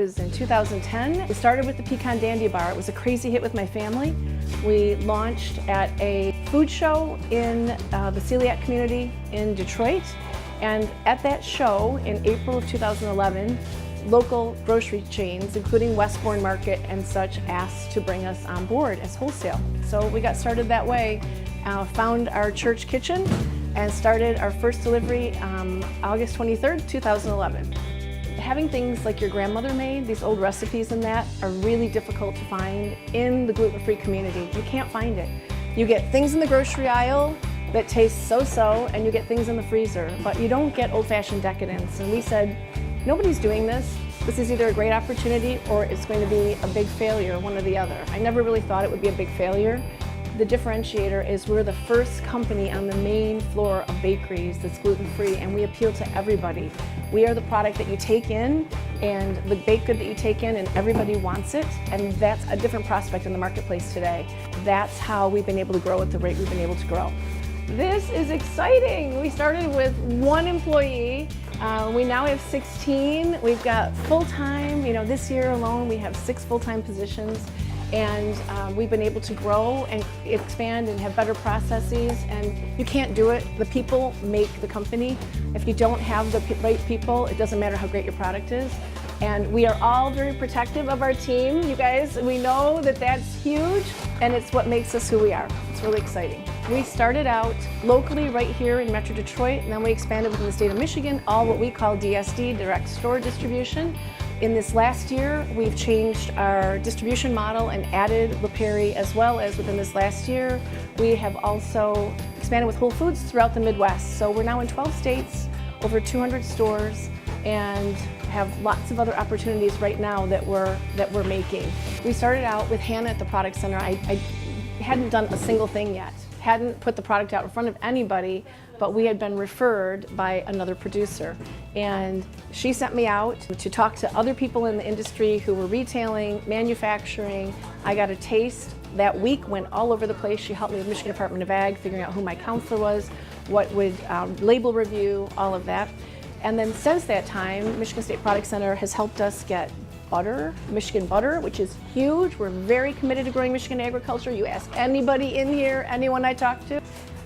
was in 2010. We started with the Pecan Dandy Bar. It was a crazy hit with my family. We launched at a food show in the celiac community in Detroit. And at that show in April of 2011, local grocery chains, including Westbourne Market and such, asked to bring us on board as wholesale. So we got started that way, found our church kitchen, and started our first delivery August 23rd, 2011. Having things like your grandmother made, these old recipes and that, are really difficult to find in the gluten-free community. You can't find it. You get things in the grocery aisle that taste so-so, and you get things in the freezer, but you don't get old-fashioned decadence. And we said, nobody's doing this. This is either a great opportunity or it's going to be a big failure, one or the other. I never really thought it would be a big failure. The differentiator is we're the first company on the main floor of bakeries that's gluten-free, and we appeal to everybody. We are the product that you take in, and the baked good that you take in, and everybody wants it, and that's a different prospect in the marketplace today. That's how we've been able to grow at the rate we've been able to grow. This is exciting. We started with 1 employee. We now have 16. We've got full-time, this year alone we have 6 full-time positions, and we've been able to grow and expand and have better processes, and you can't do it. The people make the company. If you don't have the right people, it doesn't matter how great your product is. And we are all very protective of our team. You guys, we know that that's huge, and it's what makes us who we are. It's really exciting. We started out locally right here in Metro Detroit, and then we expanded within the state of Michigan, all what we call DSD, direct store distribution. In this last year, we've changed our distribution model and added LaPerry, as well as within this last year, we have also expanded with Whole Foods throughout the Midwest. So we're now in 12 states, over 200 stores, and have lots of other opportunities right now that we're making. We started out with Hannah at the Product Center. I hadn't done a single thing yet, hadn't put the product out in front of anybody, but we had been referred by another producer. And she sent me out to talk to other people in the industry who were retailing, manufacturing. I got a taste. That week went all over the place. She helped me with Michigan Department of Ag, figuring out who my counselor was, what would label review, all of that. And then since that time, Michigan State Product Center has helped us get butter, Michigan butter, which is huge. We're very committed to growing Michigan agriculture. You ask anybody in here, anyone I talk to,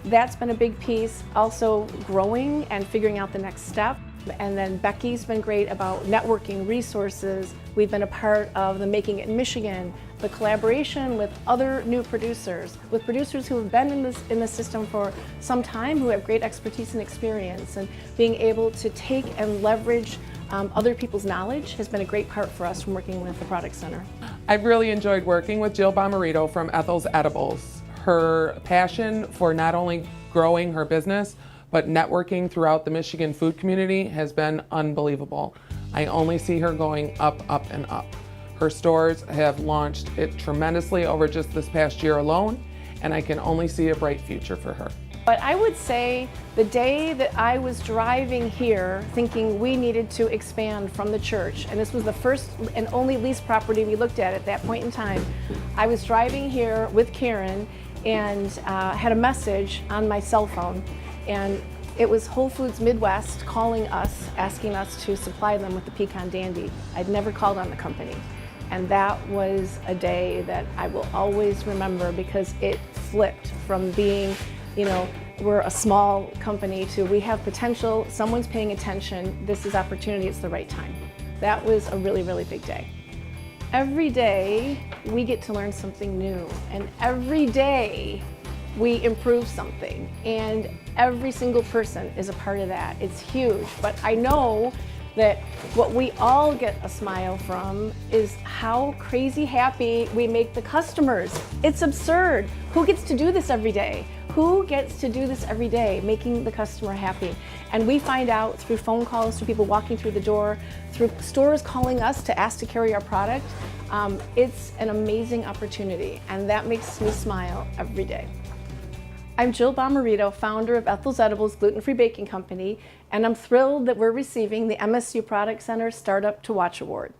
that's been a big piece. Also growing and figuring out the next step. And then Becky's been great about networking resources. We've been a part of the Making It in Michigan, the collaboration with other new producers, with producers who have been in the system for some time, who have great expertise and experience, and being able to take and leverage other people's knowledge has been a great part for us from working with the Product Center. I've really enjoyed working with Jill Bomarito from Ethel's Edibles. Her passion for not only growing her business, but networking throughout the Michigan food community has been unbelievable. I only see her going up, up, and up. Her stores have launched it tremendously over just this past year alone, and I can only see a bright future for her. But I would say the day that I was driving here thinking we needed to expand from the church, and this was the first and only lease property we looked at that point in time, I was driving here with Karen and had a message on my cell phone, and it was Whole Foods Midwest calling us, asking us to supply them with the Pecan Dandy. I'd never called on the company. And that was a day that I will always remember, because it flipped from being, we're a small company to we have potential, someone's paying attention, this is opportunity, it's the right time. That was a really, really big day. Every day we get to learn something new, and every day we improve something, and every single person is a part of that. It's huge, but I know that what we all get a smile from is how crazy happy we make the customers. It's absurd. Who gets to do this every day? Who gets to do this every day, making the customer happy? And we find out through phone calls, through people walking through the door, through stores calling us to ask to carry our product. It's an amazing opportunity, and that makes me smile every day. I'm Jill Bomarito, founder of Ethel's Edibles Gluten-Free Baking Company, and I'm thrilled that we're receiving the MSU Product Center Startup to Watch Award.